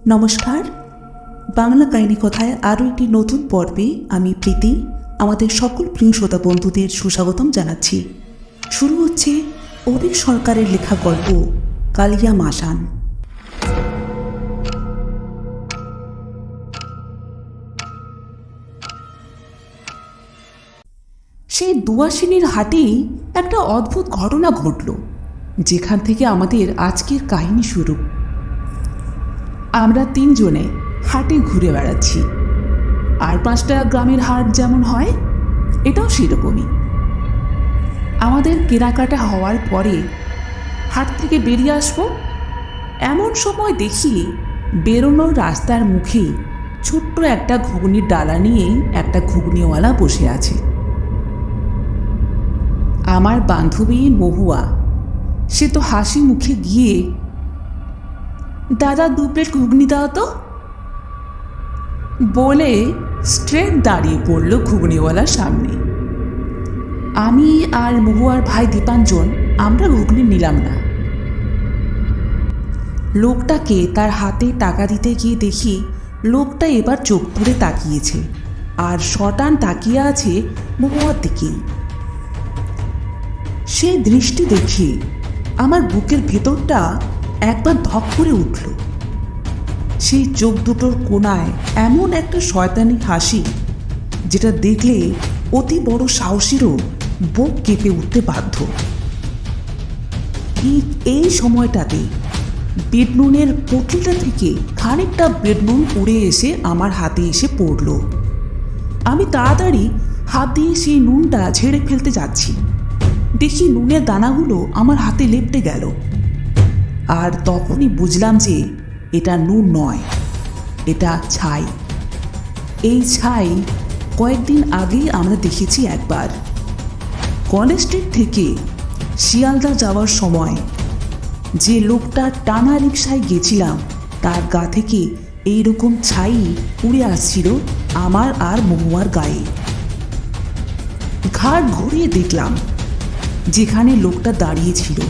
নমস্কার, বাংলা কাহিনী কথায় আরও একটি নতুন পর্বে আমি প্রীতি আমাদের সকল প্রিয় শ্রোতা বন্ধুদের সুস্বাগতম জানাচ্ছি। শুরু হচ্ছে অভিক সরকারের লেখা গল্প কালিয়া মাসান। সেই দুয়াশিনীর হাটেই একটা অদ্ভুত ঘটনা ঘটল, যেখান থেকে আমাদের আজকের কাহিনী শুরু। আমরা তিনজনে হাটে ঘুরে বেড়াচ্ছি, আর 5টা গ্রামের হাট যেমন হয় এটাও সেরকমই। আমাদের কেনাকাটা হওয়ার পরে হাট থেকে বেরিয়ে আসবো, এমন সময় দেখি বেরোনোর রাস্তার মুখে ছোট্ট একটা ঘুগনির ডালা নিয়ে একটা ঘুগনিওয়ালা বসে আছে। আমার বান্ধবী মহুয়া, সে তো হাসি মুখে গিয়ে, দাদা 2 প্লেট ঘুগনি দাও তো বলে স্ট্রেট দাঁড়িয়ে পড়ল ঘুগনিওয়ালার সামনে। আমি আর মহুয়ার ভাই দীপাঞ্জন আমরা ঘুগনি নিলাম না। লোকটাকে তার হাতে টাকা দিতে গিয়ে দেখি লোকটা এবার চোখ তুলে তাকিয়েছে, আর শটান তাকিয়ে আছে মহুয়ার দিকেই। সে দৃষ্টি দেখে আমার বুকের ভেতরটা একবার ধক করে উঠল। সেই চোখ দুটোর কোণায় এমন একটা শয়তানি হাসি, যেটা দেখলে অতি বড় সাহসীরও বুক কেঁপে উঠতে বাধ্য। ঠিক এই সময়টাতে বেডনুনের পুটলিটা থেকে খানিকটা বেডনুন উড়ে এসে আমার হাতে এসে পড়ল। আমি তাড়াতাড়ি হাত দিয়ে সেই নুনটা ঝেড়ে ফেলতে যাচ্ছি, দেখি নুনের দানাগুলো আমার হাতে লেপটে গেল। আর তখনই বুঝলাম যে এটা নুন নয়, এটা ছাই। এই ছাই কয়েকদিন আগেই আমরা দেখেছি একবার। কলেজ স্ট্রিট থেকে শিয়ালদা যাওয়ার সময় যে লোকটা টানা রিকশায় গেছিলাম, তার গা থেকে এইরকম ছাই উড়ে আসছিল আমার আর মহুয়ার গায়ে। ঘাড় ঘুরিয়ে দেখলাম যেখানে লোকটা দাঁড়িয়েছিল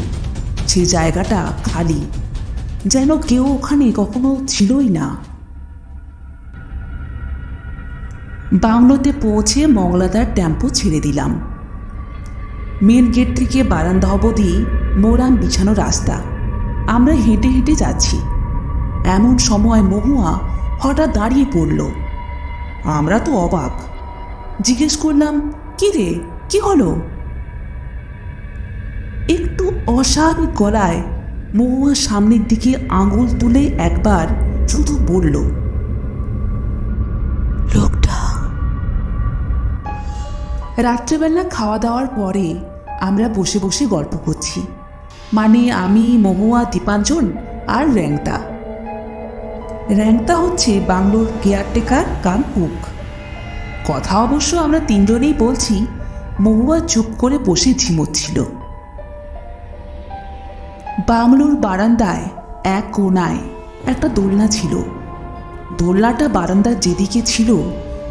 সে জায়গাটা খালি, যেন কেউ ওখানে কখনো ছিলই না। বাংলোতে পৌঁছে মংলাদার টেম্পো ছেড়ে দিলাম। মেন গেট থেকে বারান্দা অবধি মোরাম বিছানো রাস্তা। আমরা হেঁটে হেঁটে যাচ্ছি, এমন সময় মহুয়া হঠাৎ দাঁড়িয়ে পড়ল। আমরা তো অবাক, জিজ্ঞেস করলাম, কি রে, কি হলো? একটু অস্বাভাবিক গলায় মহুয়া সামনের দিকে আঙুল তুলে একবার শুধু বলল, লোকটা। রাত্রেবেলা খাওয়া দাওয়ার পরে আমরা বসে বসে গল্প করছি, মানে আমি, মহুয়া, দীপাঞ্জন আর র্যাংতা। র্যাংতা হচ্ছে বাংলোর কেয়ারটেকার কাম কুক। কথা অবশ্য আমরা তিনজনেই বলছি, মহুয়া চুপ করে বসে ঝিমোচ্ছিল। বাংলোর বারান্দায় এক কোণায় একটা দোলনা ছিল। দোলনাটা বারান্দার যেদিকে ছিল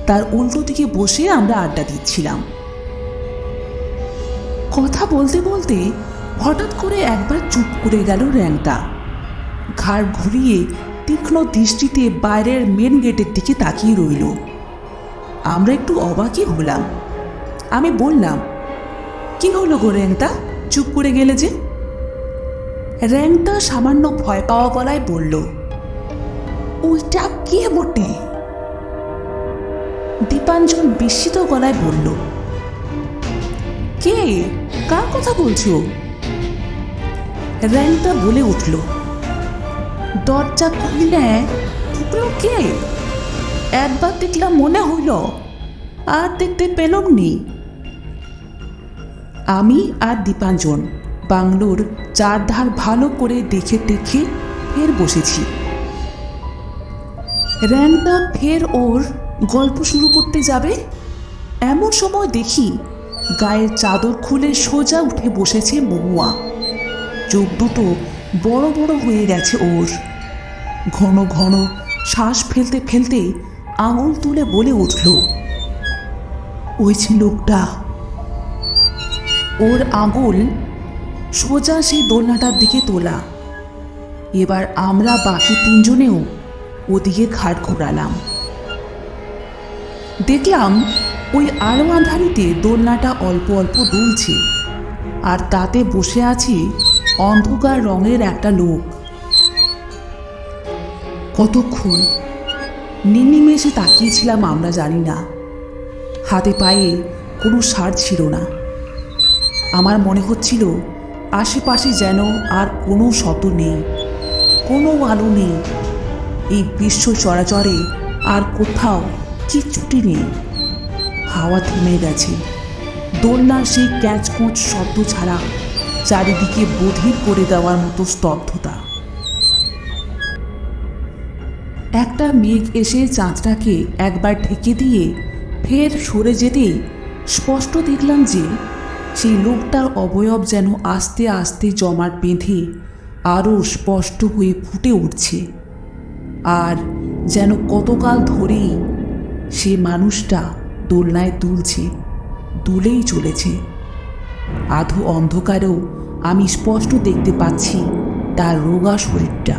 তার উল্টো দিকে বসে আমরা আড্ডা দিচ্ছিলাম। কথা বলতে বলতে হঠাৎ করে একবার চুপ করে গেল র্যাংটা। ঘাড় ঘুরিয়ে তীক্ষ্ণ দৃষ্টিতে বাইরের মেন গেটের দিকে তাকিয়ে রইল। আমরা একটু অবাকই হলাম। আমি বললাম, কি হলো গো র্যাংটা, চুপ করে গেলে যে? র্যাংটা সামান্য ভয় পাওয়া গলায় বলল, ওইটা কে বটে? দীপাঞ্জন বিস্মিত গলায় বলল, কে, কার কথা বলছো? র্যাংটা বলে উঠল, দরজা খুললে ঢুকলো কে? একবার দেখলাম মনে হইল, আর দেখতে পেলাম নি। আমি আর দীপাঞ্জন বাংলোর চারধার ভালো করে দেখে টেখে ফের বসেছি। র্যাংটা ফের ওর গল্প শুরু করতে যাবে, এমন সময় দেখি গায়ের চাদর খুলে সোজা উঠে বসেছে মহুয়া। চোখ দুটো বড় বড় হয়ে গেছে ওর। ঘন ঘন শ্বাস ফেলতে ফেলতে আঙুল তুলে বলে উঠল, ওই যে লোকটা। ওর আঙুল সোজা সেই দোলনাটার দিকে তোলা। এবার আমরা বাকি তিনজনেও ওদিকে ঘাট ঘোরালাম। দেখলাম ওই আলো আঁধারিতে দোলনাটা অল্প অল্প দুলছে, আর তাতে বসে আছে অন্ধকার রঙের একটা লোক। কতক্ষণ নিমেষে তাকিয়েছিলাম আমরা জানি না। হাতে পায়ে কোনো সার ছিল না। আমার মনে হচ্ছিল আশেপাশে যেন আর কোনো শব্দ নেই, কোনো আলো নেই। এই বিশ্ব চরাচরে আর কোথাও কিচ্ছুটি নেই। হাওয়া থেমে গেছে। দোলনার সেই ক্যাঁচকোঁচ শব্দ ছাড়া চারিদিকে বধির করে দেওয়ার মতো স্তব্ধতা। একটা মেঘ এসে চাঁদটাকে একবার ঢেকে দিয়ে ফের সরে যেতেই স্পষ্ট দেখলাম যে সেই লোকটার অবয়ব যেন আস্তে আস্তে জমাট বেঁধে আরও স্পষ্ট হয়ে ফুটে উঠছে, আর যেন কতকাল ধরেই সে মানুষটা দোলনায় দুলছে, দুলেই চলেছে। আধো অন্ধকারেও আমি স্পষ্ট দেখতে পাচ্ছি তার রোগা শরীরটা।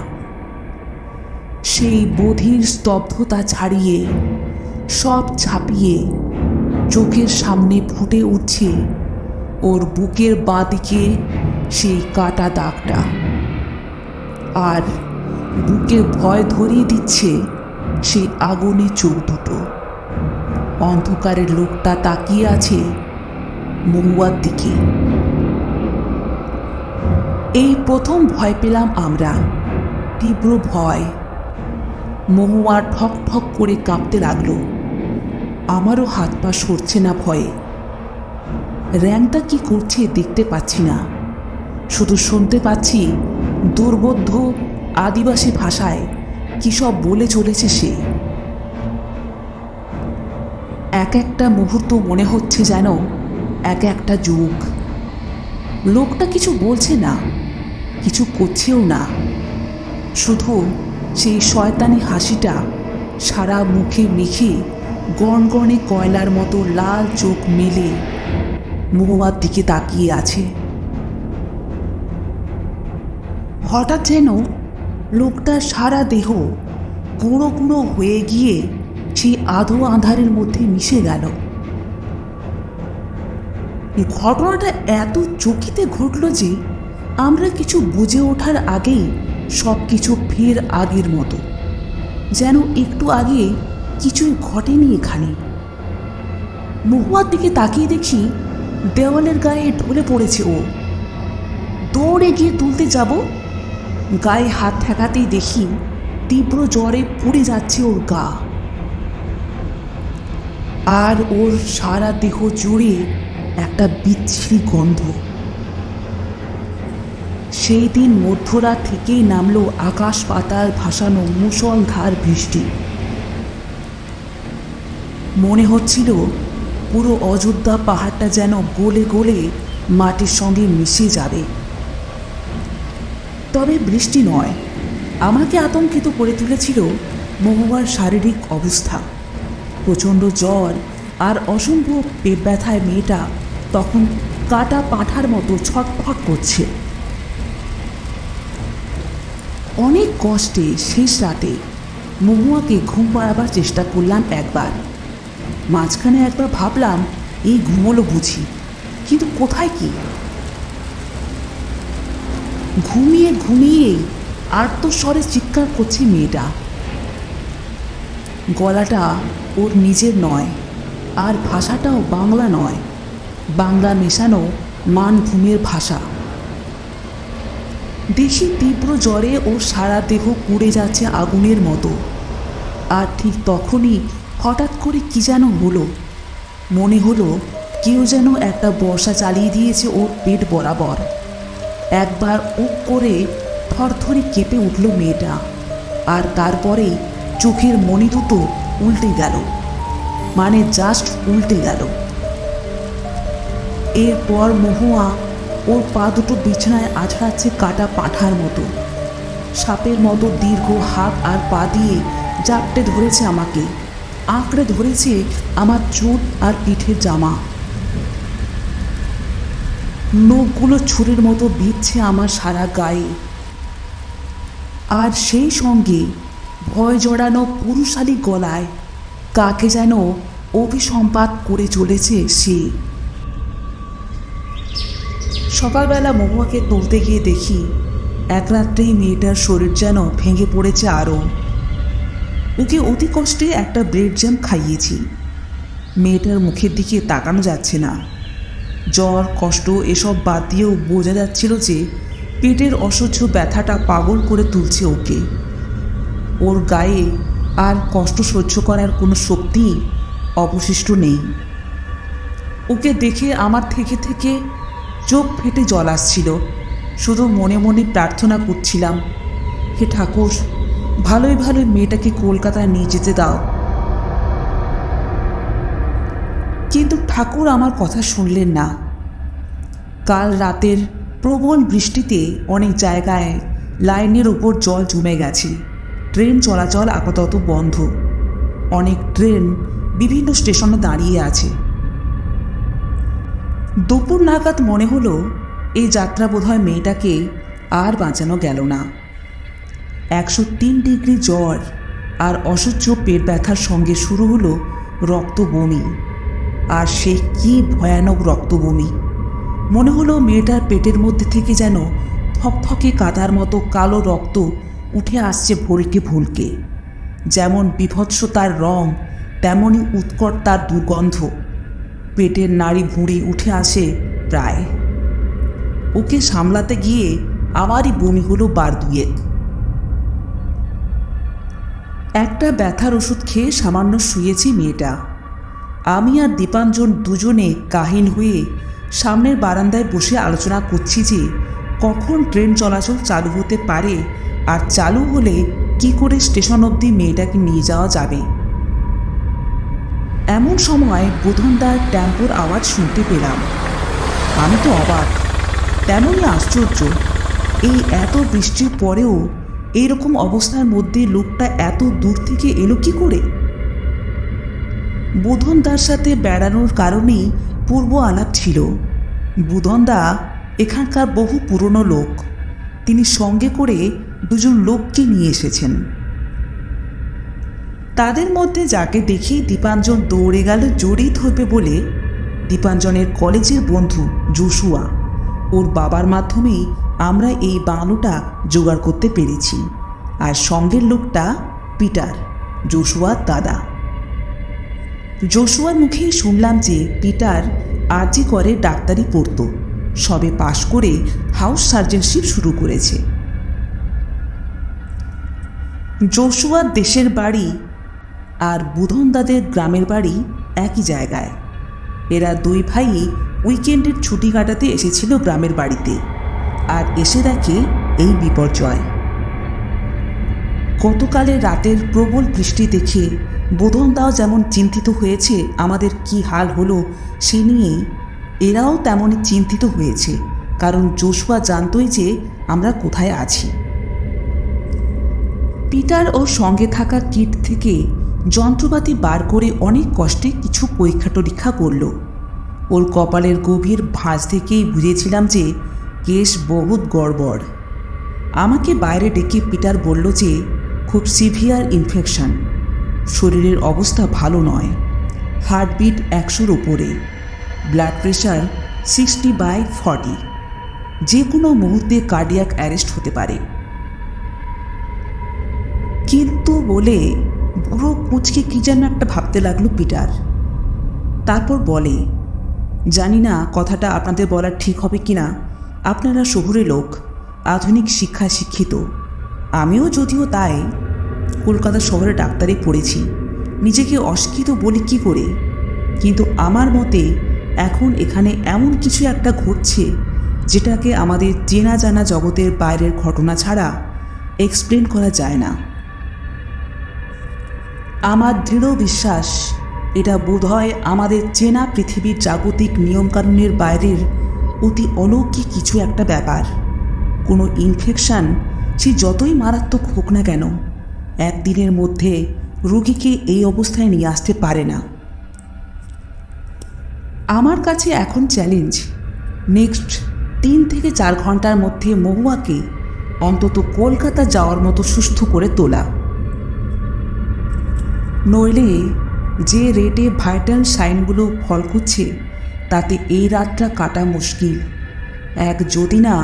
সেই বধির স্তব্ধতা ছাড়িয়ে, সব ছাপিয়ে চোখের সামনে ফুটে উঠছে ওর বুকের বাঁদিকে সেই কাটা দাগটা, আর বুকে ভয় ধরিয়ে দিচ্ছে সেই আগুনে চোখ দুটো। অন্ধকারের লোকটা তাকিয়ে আছে মহুয়ার দিকে। এই প্রথম ভয় পেলাম আমরা, তীব্র ভয়। মহুয়া ঠক ঠক করে কাঁপতে লাগলো। আমারও হাত পা সরছে না ভয়ে। র্যাংটা কি করছে দেখতে পাচ্ছি না, শুধু শুনতে পাচ্ছি দুর্বোধ্য আদিবাসী ভাষায় কি সব বলে চলেছে সে। এক একটা মুহূর্ত মনে হচ্ছে যেন এক একটা যুগ। লোকটা কিছু বলছে না, কিছু করছেও না, শুধু সেই শয়তানি হাসিটা সারা মুখে মেখে গনগনে কয়লার মতো লাল চোখ মেলে মহুয়ার দিকে তাকিয়ে আছে। হঠাৎ যেন লোকটার সারা দেহ গুঁড়ো গুঁড়ো হয়ে গিয়ে সেই আধো আঁধারের মধ্যে মিশে গেল। ঘটনাটা এত চকিতে ঘটল যে আমরা কিছু বুঝে ওঠার আগেই সব কিছু ফের আগের মতো, যেন একটু আগে কিছুই ঘটেনি এখানে। মহুয়ার দিকে তাকিয়ে দেখি দেওয়ালের গায়ে ঢলে পড়েছে ও। দৌড়ে গিয়ে তুলতে যাব, গায়ে হাত ঠেকাতেই দেখি তীব্র জ্বরে পুড়ে যাচ্ছে ওর গা, আর ওর সারা দেহ জুড়ে একটা বিচ্ছিরি গন্ধ। সেই দিন মধ্যরাত থেকেই নামলো আকাশ পাতাল ভাসানো মুষলধার বৃষ্টি। মনে হচ্ছিল পুরো অযোধ্যা পাহাড়টা যেন গলে গলে মাটির সঙ্গে মিশে যাবে। তবে বৃষ্টি নয়, আমাকে আতঙ্কিত করে তুলেছিল মহুয়ার শারীরিক অবস্থা। প্রচণ্ড জ্বর আর অসম্ভব পেট ব্যথায় মেয়েটা তখন কাটা পাঁঠার মতো ছটফট করছে। অনেক কষ্টে শেষ রাতে মহুয়াকে ঘুম পাড়াবার চেষ্টা করলাম একবার। মাঝখানে একবার ভাবলাম এই ঘুমোলো বুঝি, কিন্তু কোথায় কি। ঘুমিয়ে ঘুমিয়ে আর্তস্বরে চিৎকার করছে মেয়েটা। গলাটা ওর নিজের নয়, আর ভাষাটাও বাংলা নয়, বাংলা মেশানো মানভূমের ভাষা। দেখি তীব্র জ্বরে ওর সারা দেহ পুড়ে যাচ্ছে আগুনের মতো। আর ঠিক তখনই হঠাৎ করে কি যেন হলো, মনে হলো কেউ যেন একটা বর্ষা চালিয়ে দিয়েছে ওর পেট বরাবর। একবার উক করে থরথরে কেঁপে উঠল মেয়েটা, আর তারপরে চোখের মণি দুটো উল্টে গেল, মানে জাস্ট উল্টে গেল। এরপর মহুয়া ওর পা দুটো বিছানায় আছড়াচ্ছে কাটা পাঁঠার মতো। সাপের মতো দীর্ঘ হাত আর পা দিয়ে জাপটে ধরেছে আমাকে, আঁকড়ে ধরেছে আমার চুল আর পিঠের জামা। নখগুলো ছুরির মতো বিঁধছে আমার সারা গায়ে। আর সেই সঙ্গে ভয় জড়ানো পুরুষালী গলায় কাকে যেন অভিসম্পাত করে চলেছে সে। সকালবেলা মহুয়াকে তুলতে গিয়ে দেখি এক রাত্রেই মেয়েটার শরীর যেন ভেঙে পড়েছে আরও। ওকে অতি কষ্টে একটা ব্রেড জ্যাম খাইয়েছি। মেয়েটার মুখের দিকে তাকানো যাচ্ছে না। জ্বর কষ্ট এসব বাদ দিয়েও বোঝা যাচ্ছিল যে পেটের অসহ্য ব্যথাটা পাগল করে তুলছে ওকে। ওর গায়ে আর কষ্ট সহ্য করার কোনো শক্তি অবশিষ্ট নেই। ওকে দেখে আমার থেকে থেকে চোখ ফেটে জল আসছিল। শুধু মনে মনে প্রার্থনা করছিলাম, হে ঠাকুর, ভালোই ভালোই মেয়েটাকে কলকাতায় নিয়ে যেতে দাও। কিন্তু ঠাকুর আমার কথা শুনলেন না। কাল রাতের প্রবল বৃষ্টিতে অনেক জায়গায় লাইনের উপর জল জমে গেছে। ট্রেন চলাচল আপাতত বন্ধ। অনেক ট্রেন বিভিন্ন স্টেশনে দাঁড়িয়ে আছে। দুপুর নাগাদ মনে হলো এই যাত্রা বোধহয় মেয়েটাকে আর বাঁচানো গেল না। 103 ডিগ্রি জ্বর আর অসহ্য পেট ব্যথার সঙ্গে শুরু হলো রক্ত বমি। আর সে কি ভয়ানক রক্ত বমি! মনে হলো মেয়েটার পেটের মধ্যে থেকে যেন থকথকে কাদার মতো কালো রক্ত উঠে আসছে ভুলকে ভুলকে। যেমন বীভৎস তার রং, তেমনই উৎকট তার দুর্গন্ধ। পেটের নাড়ি ভুঁড়ি উঠে আসে প্রায়। ওকে সামলাতে গিয়ে আমারই বমি হলো বার দুয়েক। একটা ব্যথার ওষুধ খেয়ে সামান্য শুয়েছি মেয়েটা। আমি আর দীপাঞ্জন দুজনে কাহিল হয়ে সামনের বারান্দায় বসে আলোচনা করছি যে কখন ট্রেন চলাচল চালু হতে পারে আর চালু হলে কি করে স্টেশন অবধি মেয়েটাকে নিয়ে যাওয়া যাবে। এমন সময় বোধনদার ট্যাম্পোর আওয়াজ শুনতে পেলাম। আমি তো অবাক, তেমনই আশ্চর্য। এই এত বৃষ্টির পরেও এইরকম অবস্থার মধ্যে লোকটা এত দূর থেকে এলো কি করে? বোধনদার সাথে বেড়ানোর কারণেই পূর্ব আলাপ ছিল। বোধনদা এখানকার বহু পুরনো লোক। তিনি সঙ্গে করে দুজন লোককে নিয়ে এসেছেন। তাদের মধ্যে যাকে দেখেই দীপাঞ্জন দৌড়ে গেল জড়িয়ে ধরবে বলে, দীপাঞ্জনের কলেজের বন্ধু জোশুয়া। ওর বাবার মাধ্যমেই আমরা এই বাংলোটা জোগাড় করতে পেরেছি। আর সঙ্গের লোকটা পিটার, জোশুয়ার দাদা। জোশুয়ার মুখেই শুনলাম যে পিটার আরজি করে ডাক্তারি পড়তো, সবে পাশ করে হাউস সার্জনশিপ শুরু করেছে। জোশুয়ার দেশের বাড়ি আর বুধনদাদের গ্রামের বাড়ি একই জায়গায়। এরা দুই ভাই উইকেন্ডের ছুটি কাটাতে এসেছিল গ্রামের বাড়িতে, আর এসে দেখে এই বিপর্যয়। গতকালের রাতের প্রবল বৃষ্টি দেখে বোধনদাও যেমন চিন্তিত হয়েছে আমাদের কি হাল হলো সে নিয়েই, এরাও তেমনই চিন্তিত হয়েছে, কারণ জোশুয়া জানতই যে আমরা কোথায় আছি। পিটার ওর সঙ্গে থাকা কিট থেকে যন্ত্রপাতি বার করে অনেক কষ্টে কিছু পরীক্ষা টরীক্ষা করল। ওর কপালের গভীর ভাঁজ থেকেই বুঝেছিলাম যে কেস বহুত গড়বড়। আমাকে বাইরে ডেকে পিটার বলল যে খুব সিভিয়ার ইনফেকশন, শরীরের অবস্থা ভালো নয়, হার্টবিট 100-র উপরে, ব্লাড প্রেশার 60/40, যে কোনো মুহূর্তে কার্ডিয়াক অ্যারেস্ট হতে পারে। কিন্তু বলে বুড়ো কুঁচকে কী যেন একটা ভাবতে লাগলো পিটার। তারপর বলে, জানি না কথাটা আপনাদের বলা ঠিক হবে কি না, আপনারা শহুরে লোক, আধুনিক শিক্ষায় শিক্ষিত। আমিও যদিও তাই, কলকাতা শহরে ডাক্তারি পড়েছি, নিজেকে অশিক্ষিত বলি কি করে? কিন্তু আমার মতে এখন এখানে এমন কিছু একটা ঘটছে যেটাকে আমাদের চেনা জানা জগতের বাইরের ঘটনা ছাড়া এক্সপ্লেন করা যায় না। আমার দৃঢ় বিশ্বাস এটা বোধহয় আমাদের চেনা পৃথিবীর জাগতিক নিয়মকানুনের বাইরের অতি অলৌকিক কিছু একটা ব্যাপার। কোনো ইনফেকশন সে যতই মারাত্মক হোক না কেন, একদিনের মধ্যে রোগীকে এই অবস্থায় নিয়ে আসতে পারে না। আমার কাছে এখন চ্যালেঞ্জ, নেক্সট 3 থেকে 4 ঘন্টার মধ্যে মহুয়াকে অন্তত কলকাতা যাওয়ার মতো সুস্থ করে তোলা। নইলে যে রেটে ভাইটাল সাইনগুলো ফল করছে তাতে এই রাতটা কাটা মুশকিল। এক যদি না।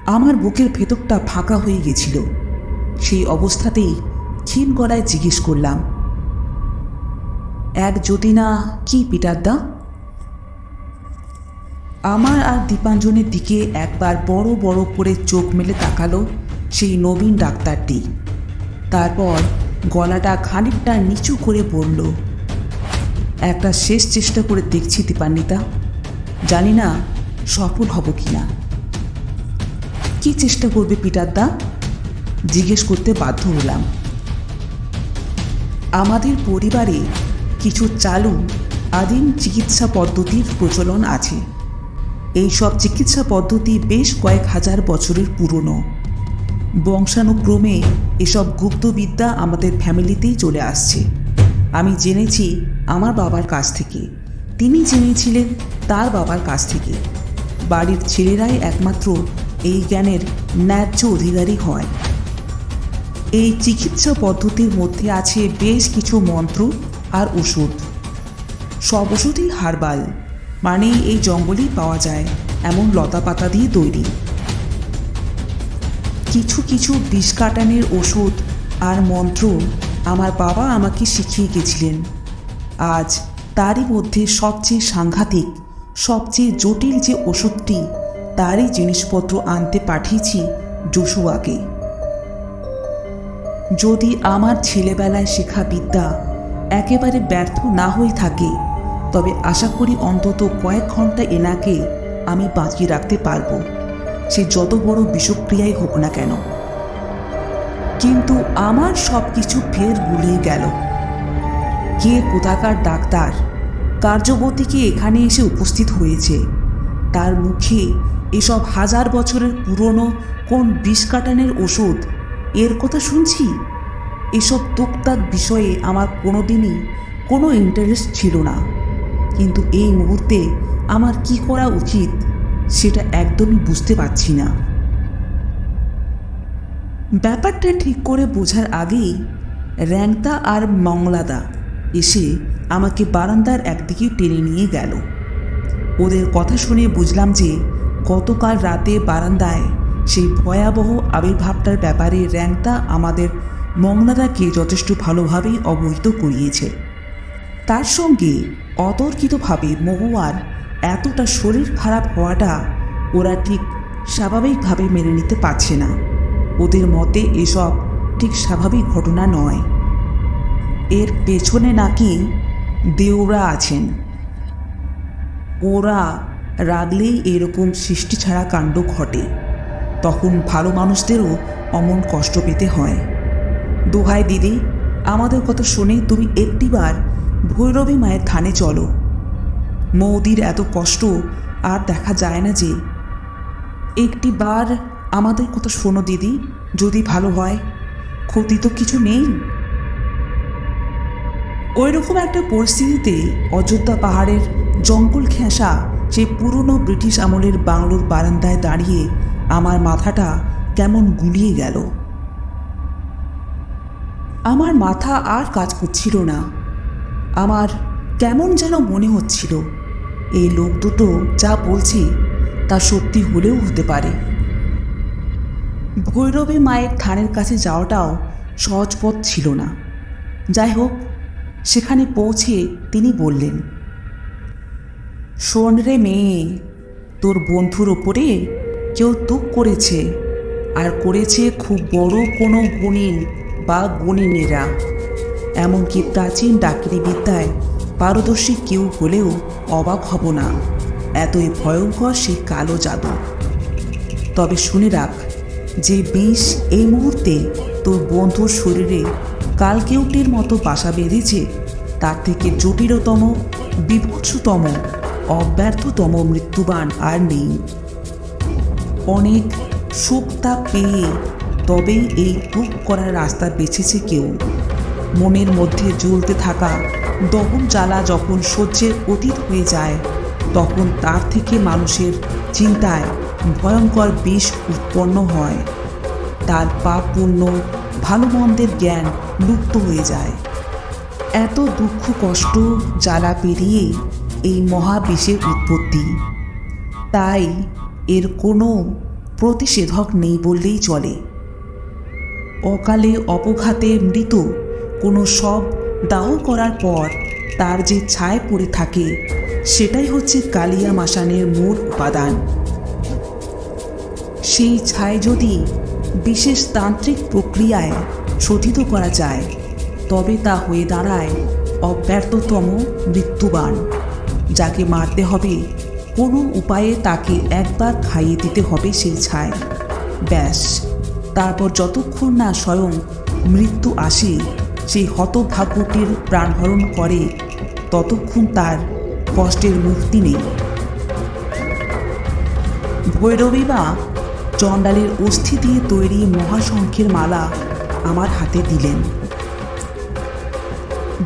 আমার বুকের ভেতরটা ফাঁকা হয়ে গেছিল। সেই অবস্থাতেই ক্ষীণ গলায় জিজ্ঞেস করলাম, এক যদি না কি পিটারদা? আমার আর দীপাঞ্জনের দিকে একবার বড় বড় করে চোখ মেলে তাকালো সেই নবীন ডাক্তারটি। তারপর গলাটা খানিকটা নিচু করে বলল, একটা শেষ চেষ্টা করে দেখছি দীপান্বিতা, জানি না সফল হব কিনা। কি চেষ্টা করবে পিটারদা? জিজ্ঞেস করতে বাধ্য হলাম। আমাদের পরিবারে কিছু চালু আদিম চিকিৎসা পদ্ধতির প্রচলন আছে। এই সব চিকিৎসা পদ্ধতি বেশ কয়েক হাজার বছরের পুরনো। বংশানুক্রমে এসব গুপ্তবিদ্যা আমাদের ফ্যামিলিতেই চলে আসছে। আমি জেনেছি আমার বাবার কাছ থেকে, তিনি জেনেছিলেন তার বাবার কাছ থেকে। বাড়ির ছেলেরাই একমাত্র এই জ্ঞানের ন্যায্য অধিকারী হয়। এই চিকিৎসা পদ্ধতির মধ্যে আছে বেশ কিছু মন্ত্র আর ওষুধ। সব ওষুধই হার্বাল, মানে এই জঙ্গলেই পাওয়া যায় এমন লতা পাতা দিয়ে তৈরি। কিছু কিছু বিষ কাটানোর ওষুধ আর মন্ত্র আমার বাবা আমাকে শিখিয়ে গেছিলেন। আজ তারই মধ্যে সবচেয়ে সাংঘাতিক, সবচেয়ে জটিল যে ওষুধটি, তারই জিনিসপত্র আনতে পাঠিয়েছি জোশুয়াকে। যদি আমার ছেলেবেলায় শেখা বিদ্যা একেবারে ব্যর্থ না হয়ে থাকে, তবে আশা করি অন্তত কয়েক ঘন্টা এনাকে আমি বাঁচিয়ে রাখতে পারব, সে যত বড় বিষক্রিয়াই হোক না কেন। কিন্তু আমার সব কিছু ফের গুলিয়ে গেল। কে কোথাকার ডাক্তার কার্যবতীকে এখানে এসে উপস্থিত হয়েছে, তার মুখে এসব হাজার বছরের পুরনো কোন বিষ কাটানোর ওষুধ এর কথা শুনছি। এসব তুকতাক বিষয়ে আমার কোনোদিনই কোনো ইন্টারেস্ট ছিল না। কিন্তু এই মুহূর্তে আমার কি করা উচিত সেটা একদমই বুঝতে পারছি না। ব্যাপারটা ঠিক করে বোঝার আগেই র্যাংতা আর মংলাদা এসে আমাকে বারান্দার একদিকে টেনে নিয়ে গেল। ওদের কথা শুনে বুঝলাম যে গতকাল রাতে বারান্দায় সেই ভয়াবহ আবির্ভাবটার ব্যাপারে র্যাংতা আমাদের মংলাদাকে যথেষ্ট ভালোভাবেই অবহিত করিয়েছে। তার সঙ্গে অতর্কিতভাবে মহুয়ার এতটা শরীর খারাপ হওয়াটা ওরা ঠিক স্বাভাবিকভাবে মেনে নিতে পারছে না। ওদের মতে এসব ঠিক স্বাভাবিক ঘটনা নয়। এর পেছনে নাকি দেউড়া আছেন। ওরা রাগলেই এরকম সৃষ্টি ছাড়া কাণ্ড ঘটে। তখন ভালো মানুষদেরও অমন কষ্ট পেতে হয়। দোহাই দিদি, আমাদের কথা শুনে তুমি একটিবার ভৈরবী মায়ের থানে চলো। মৌদির এত কষ্ট আর দেখা যায় না যে। একটিবার আমাদের কথা শোনো দিদি, যদি ভালো হয়, ক্ষতি তো কিছু নেই। ওই রকম একটা পরিস্থিতিতে অযোধ্যা পাহাড়ের জঙ্গল ঘেঁষা সেই পুরনো ব্রিটিশ আমলের বাংলোর বারান্দায় দাঁড়িয়ে আমার মাথাটা কেমন গুলিয়ে গেল। আমার মাথা আর কাজ করছিল না। আমার কেমন যেন মনে হচ্ছিল এই লোক দুটো যা বলছে তা সত্যি হলেও হতে পারে। ভৈরবী মায়ের থানের কাছে যাওয়াটাও সহজ পথ ছিল না। যাই হোক, সেখানে পৌঁছে তিনি বললেন, শোন রে মেয়ে, তোর বন্ধুর ওপরে কেউ তুক করেছে, আর করেছে খুব বড় কোনো গুণিন বা গুণিনীরা। এমনকি প্রাচীন ডাকিনী বিদ্যায় পারদর্শী কেউ হলেও অবাক হব না, এতই ভয়ঙ্কর সেই কালো জাদু। তবে শুনে রাখ, যে বিষ এই মুহূর্তে তোর বন্ধুর শরীরে কালকেউটের মতো বাসা বেঁধেছে, তার থেকে জটিলতম, বিভৎসতম, অব্যর্থতম মৃত্যুবান আর নেই। অনেক সুখ তাপ পেয়ে তবেই এই তুক করার রাস্তা বেছেছে কেউ। মনের মধ্যে জ্বলতে থাকা দহন জ্বালা যখন সহ্যের অতীত হয়ে যায়, তখন তার থেকে মানুষের চিন্তায় ভয়ঙ্কর বিষ উৎপন্ন হয়। তার পাপ পুণ্য ভালো মন্দের জ্ঞান লুপ্ত হয়ে যায়। এত দুঃখ কষ্ট জ্বালা পেরিয়ে এই মহাবিশ্বের উৎপত্তি, তাই এর কোনো প্রতিষেধক নেই বললেই চলে। অকালে অপঘাতে মৃত কোনো শব দাহ করার পর তার যে ছায় পড়ে থাকে, সেটাই হচ্ছে কালিয়া মাসানের মূল উপাদান। সেই ছাই যদি বিশেষ তান্ত্রিক প্রক্রিয়ায় শোধিত করা যায়, তবে তা হয়ে দাঁড়ায় অব্যর্থতম মৃত্যুবাণ, যাকে মারতে হবে কোনো উপায়ে তাকে একবার খাইয়ে দিতে হবে সেই ছাই। ব্যাস, তারপর যতক্ষণ না স্বয়ং মৃত্যু আসে সেই হতভাগ্যটির প্রাণহরণ করে, ততক্ষণ তার কষ্টের মুক্তি নেই। ভৈরবী মা চণ্ডালের অস্থি দিয়ে তৈরি মহাশঙ্খের মালা আমার হাতে দিলেন।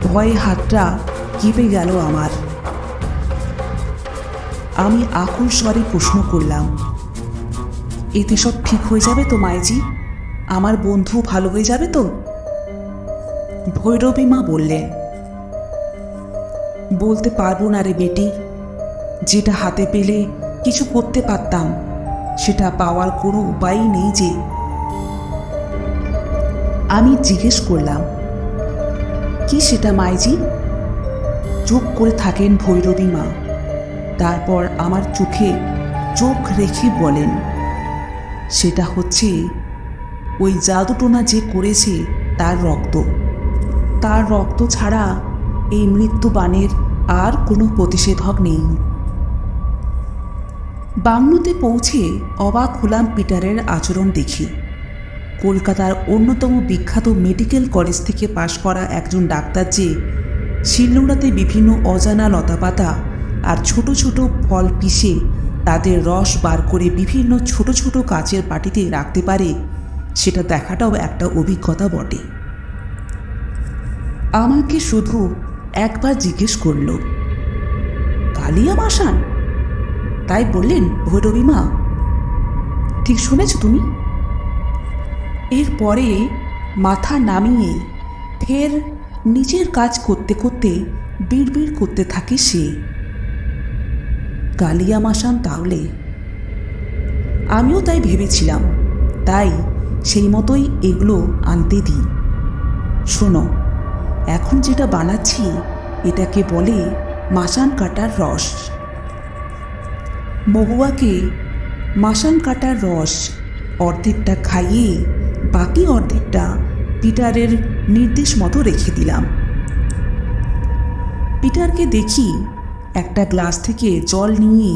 ভয়ে হাতটা কেঁপে গেল আমার। আমি আকুল স্বরে প্রশ্ন করলাম, এতে সব ঠিক হয়ে যাবে তো মাইজি? আমার বন্ধু ভালো হয়ে যাবে তো? ভৈরবী মা বললেন, বলতে পারবো না রে বেটি। যেটা হাতে পেলে কিছু করতে পারতাম, সেটা পাওয়ার কোনো উপায়ই নেই যে। আমি জিজ্ঞেস করলাম, কি সেটা মাইজি? চুপ করে থাকেন ভৈরবী মা, তারপর আমার চোখে চোখ রেখে বলেন, সেটা হচ্ছে ওই জাদুটোনা যে করেছে তার রক্ত। তার রক্ত ছাড়া এই মৃত্যুবাণের আর কোনো প্রতিষেধক নেই। বাংলোতে পৌঁছে অবাক হলাম পিটারের আচরণ দেখি। কলকাতার অন্যতম বিখ্যাত মেডিকেল কলেজ থেকে পাশ করা একজন ডাক্তার যে শিলনোড়াতে বিভিন্ন অজানা লতাপাতা আর ছোট ছোট ফল পিষে তাদের রস বার করে বিভিন্ন ছোট ছোট কাচের বাটিতে রাখতে পারে, সেটা দেখাটাও একটা অভিজ্ঞতা বটে। আমাকে শুধু একবার জিজ্ঞেস করল, কালিয়া মাসান? তাই বললেন ভৈরবী মা। ঠিক শুনেছ তুমি? এরপরে মাথা নামিয়ে ফের নিজের কাজ করতে করতে বিড়বিড় করতে থাকে সে, কালিয়া মাসান তাহলে। আমিও তাই ভেবেছিলাম, তাই সেই মতোই এগুলো আনতে দিই। শোনো, এখন যেটা বানাচ্ছি এটাকে বলে মাসান কাটার রস। মহুয়াকে মাসান কাটার রস অর্ধেকটা খাইয়ে বাকি অর্ধেকটা পিটারের নির্দেশ মতো রেখে দিলাম। পিটারকে দেখি একটা গ্লাস থেকে জল নিয়ে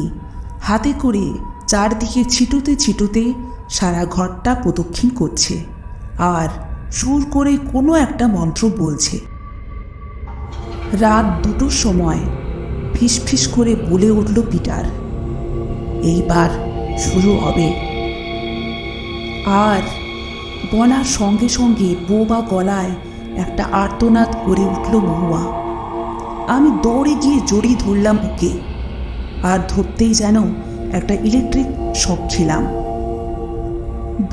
হাতে করে চারদিকে ছিটোতে ছিটোতে সারা ঘরটা প্রদক্ষিণ করছে আর সুর করে কোনো একটা মন্ত্র বলছে। রাত 2টোর সময় ফিসফিস করে বলে উঠল পিটার, এইবার শুরু হবে। আর বলার সঙ্গে সঙ্গে বোবা গলায় একটা আর্তনাদ করে উঠল মহুয়া। আমি দৌড়ে গিয়ে জড়িয়ে ধরলাম ওকে, আর ধরতেই যেন একটা ইলেকট্রিক শক খেলাম।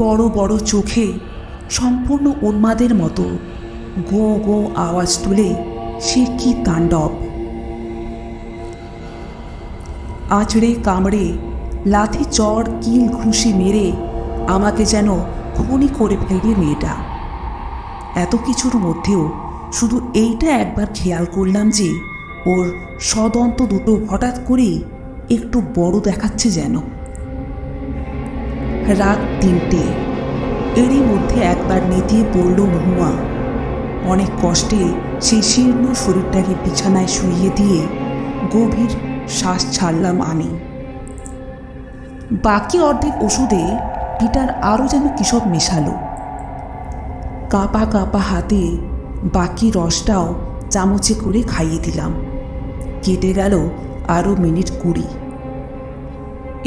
বড় বড় চোখে সম্পূর্ণ উন্মাদের মতো গো গো আওয়াজ তুলে সে কি তাণ্ডব! আঁচড়ে কামড়ে লাথি চড় কিল ঘুষি মেরে আমাকে যেন খুনি করে ফেলবে মেয়েটা। এত কিছুর মধ্যেও শুধু এইটা একবার খেয়াল করলাম যে ওর সদন্ত দুটো হঠাৎ করেই একটু বড় দেখাচ্ছে যেন। রাত 3টে। এরই মধ্যে একবার নেতিয়ে পড়ল মহুয়া। অনেক কষ্টে সেই শীর্ণ শরীরটাকে বিছানায় শুইয়ে দিয়ে গভীর শ্বাস ছাড়লাম আমি। বাকি অর্ধেক ওষুধে পিটার আরও যেন কিসব মেশালো। কাঁপা কাঁপা হাতে বাকি রসটাও চামচে করে খাইয়ে দিলাম। কেটে গেল আরও মিনিট 20।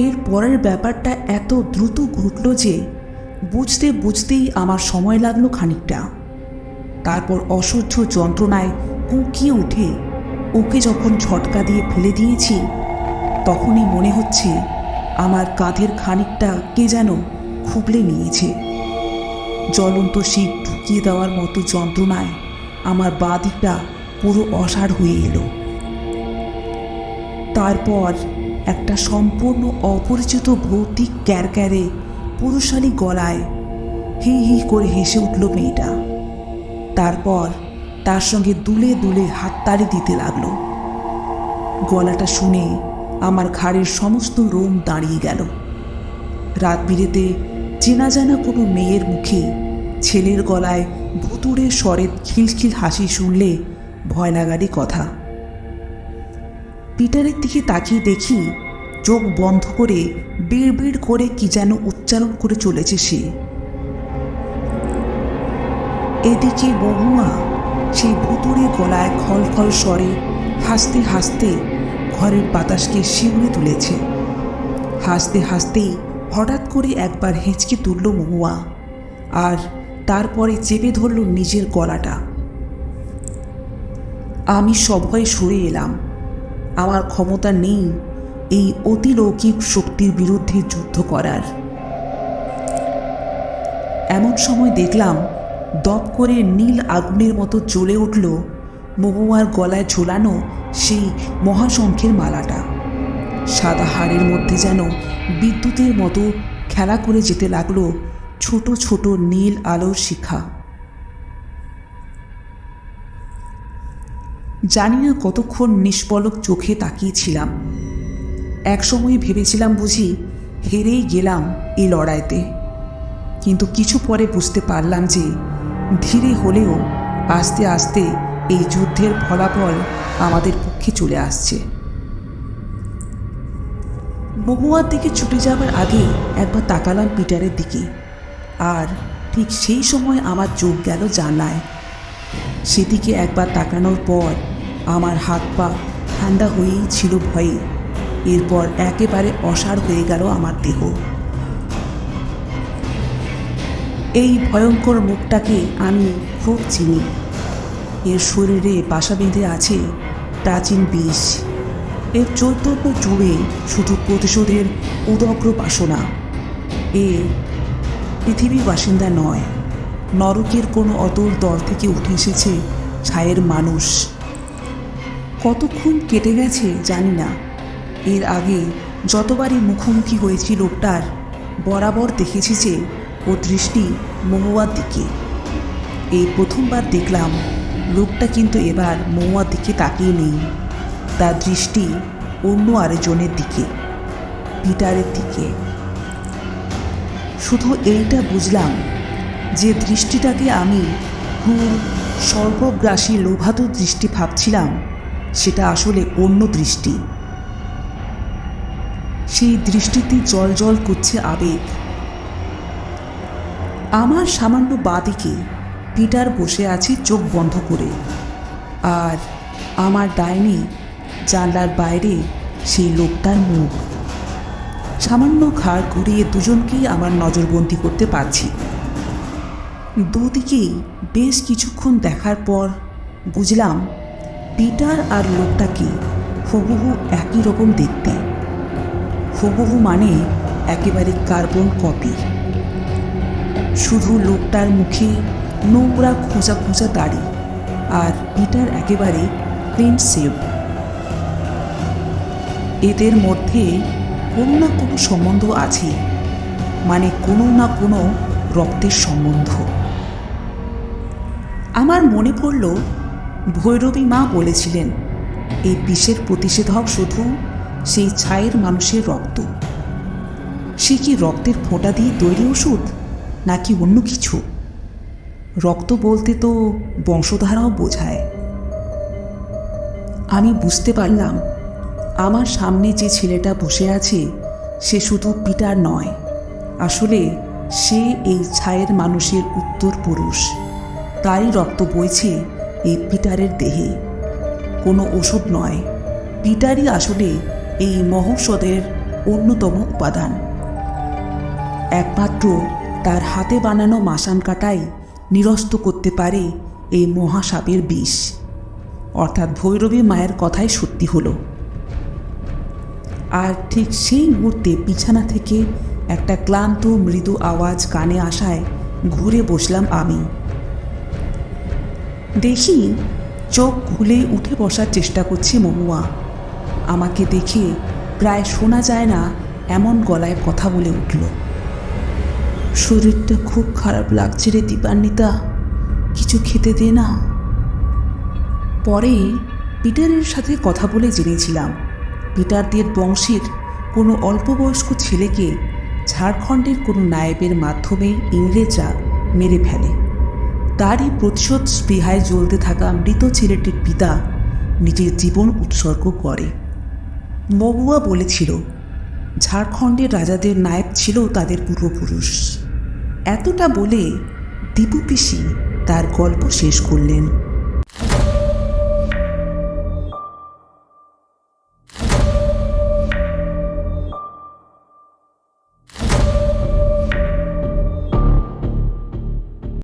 এর পরের ব্যাপারটা এত দ্রুত ঘটল যে বুঝতে বুঝতেই আমার সময় লাগলো খানিকটা। তারপর অসহ্য যন্ত্রণায় কুঁকিয়ে উঠে ওকে যখন ঝটকা দিয়ে ফেলে দিয়েছি, তখনই মনে হচ্ছে আমার কাঁধের খানিকটা কে যেন খুবলে নিয়েছে। জ্বলন্ত শিক ঢুকিয়ে দেওয়ার মতো যন্ত্রণায় আমার বাঁ দিকটা পুরো অসাড় হয়ে এলো। তারপর একটা সম্পূর্ণ অপরিচিত ভৌতিক ক্যারক্যারে পুরুষালী গলায় হি হি করে হেসে উঠল মেয়েটা। তারপর তার সঙ্গে দুলে দুলে হাততালি দিতে লাগলো। গলাটা শুনে আমার ঘাড়ের সমস্ত রোম দাঁড়িয়ে গেল। রাত বিরেতে চেনা জানা কোনো মেয়ের মুখে ছেলের গলায় ভুতুড়ে স্বরে খিলখিল হাসি শুনলে ভয় লাগারই কথা। পিটারের দিকে তাকিয়ে দেখি চোখ বন্ধ করে বিড় বিড় করে কি যেন উচ্চারণ করে চলেছে সে। এদিকে মহুয়া সেই ভুতুড়ে গলায় খলখল স্বরে হাসতে হাসতে ঘরের বাতাসকে শিউরে তুলেছে। হাসতে হাসতেই হঠাৎ করে একবার হেঁচকে তুলল মহুয়া, আর তারপরে চেপে ধরল নিজের গলাটা। আমি সভয়ে সরে এলাম। আমার ক্ষমতা নেই এই অতিলৌকিক শক্তির বিরুদ্ধে যুদ্ধ করার। এমন সময় দেখলাম দপ করে নীল আগুনের মতো জ্বলে উঠল মহুয়ার গলায় ঝোলানো সেই মহাশঙ্খের মালাটা। সাদা হাড়ের মধ্যে যেন বিদ্যুতের মতো খেলা করে যেতে লাগলো ছোট ছোট নীল আলোর শিখা। জানি না কতক্ষণ নিষ্পলক চোখে তাকিয়েছিলাম। একসময় ভেবেছিলাম বুঝি হেরেই গেলাম এই লড়াইতে, কিন্তু কিছু পরে বুঝতে পারলাম যে ধীরে হলেও আস্তে আস্তে এই যুদ্ধের ফলাফল আমাদের পক্ষে চলে আসছে। মহুয়ার দিকে ছুটে যাবার আগে একবার তাকালাম পিটারের দিকে, আর ঠিক সেই সময় আমার চোখ গেল জানলায়। সেদিকে একবার তাকানোর পর আমার হাত পা ঠান্ডা হয়েই ছিল ভয়ে। এরপর একেবারে অসাড় হয়ে গেল আমার দেহ। এই ভয়ঙ্কর মুখটাকে আমি খুব চিনি। এর শরীরে বাসা বেঁধে আছে প্রাচীন বিষ। এর চৈতন্য জুড়ে শুধু প্রতিশোধের উদগ্র বাসনা। এ পৃথিবীর বাসিন্দা নয়, নরকের কোনো অতল দর থেকে উঠে এসেছে ছায়ের মানুষ। কতক্ষণ কেটে গেছে জানি না। এর আগে যতবারই মুখোমুখি হয়েছি লোকটার, বরাবর দেখেছি যে ও দৃষ্টি মহুয়ার দিকে। এই প্রথমবার দেখলাম লোকটা কিন্তু এবার মহুয়ার দিকে তাকিয়ে নেই। তার দৃষ্টি অন্য আরেকজনের দিকে, পিটারের দিকে। শুধু এইটা বুঝলাম যে দৃষ্টিটাকে আমি ক্রূর সর্বগ্রাসী লোভাতুর দৃষ্টি ভাবছিলাম, সেটা আসলে অন্য দৃষ্টি। সেই দৃষ্টিতে জল জল করছে আবেগ। আমার সামান্য বাঁদিকে পিটার বসে আছে চোখ বন্ধ করে, আর আমার ডাইনি জানলার বাইরে সেই লোকটার মুখ। সামান্য ঘাড় ঘুরিয়ে দুজনকেই আমার নজরবন্দি করতে পারছি। দুদিকেই বেশ কিছুক্ষণ দেখার পর বুঝলাম পিটার আর লোকটাকে হুবহু একই রকম দেখতে। হুবহু মানে একেবারে কার্বন কপি। শুধু লোকটার মুখে নোংরা খোঁচা খোঁচা দাড়ি, আর পিটার একেবারে ক্লিন শেভ। এদের মধ্যে কোনো না কোনো সম্বন্ধ আছে, মানে কোনো না কোনো রক্তের সম্বন্ধ। আমার মনে পড়ল ভৈরবী মা বলেছিলেন এই বিষের প্রতিষেধক শুধু সেই ছায়ের মানুষের রক্ত। সে কি রক্তের ফোঁটা দিয়ে তৈরি ওষুধ, নাকি অন্য কিছু? রক্ত বলতে তো বংশধারাও বোঝায়। আমি বুঝতে পারলাম আমার সামনে যে ছেলেটা বসে আছে সে শুধু পিটার নয়, আসলে সে এই ছায়ের মানুষের উত্তর পুরুষ। তারই রক্ত বইছে এই পিটারের দেহে। কোনো ওষুধ নয়, পিটারই আসলে এই মহৌষধের অন্যতম উপাদান। একমাত্র তার হাতে বানানো মাসান কাটাই নিরস্ত করতে পারে এই মহাসাপের বিষ। অর্থাৎ ভৈরবী মায়ের কথাই সত্যি হলো। আর ঠিক সেই মুহূর্তে বিছানা থেকে একটা ক্লান্ত মৃদু আওয়াজ কানে আসায় ঘুরে বসলাম আমি। দেখি চোখ খুলে উঠে বসার চেষ্টা করছে মহুয়া। আমাকে দেখে প্রায় শোনা যায় না এমন গলায় কথা বলে উঠল, শরীরটা খুব খারাপ লাগছে রে দীপান্বিতা, কিছু খেতে দে না। পরে পিটারের সাথে কথা বলে জেনেছিলাম পিটারদের বংশের কোনো অল্পবয়স্ক ছেলেকে ঝাড়খণ্ডের কোনো নায়েবের মাধ্যমে ইংরেজরা মেরে ফেলে। তারই প্রতিশোধ স্পৃহায় জ্বলতে থাকা মৃত ছেলেটির পিতা নিজের জীবন উৎসর্গ করে। মহুয়া বলেছিল ঝাড়খণ্ডের রাজাদের নায়েব ছিল তাদের পূর্বপুরুষ। এতটা বলে দীপু পিসি তার গল্প শেষ করলেন।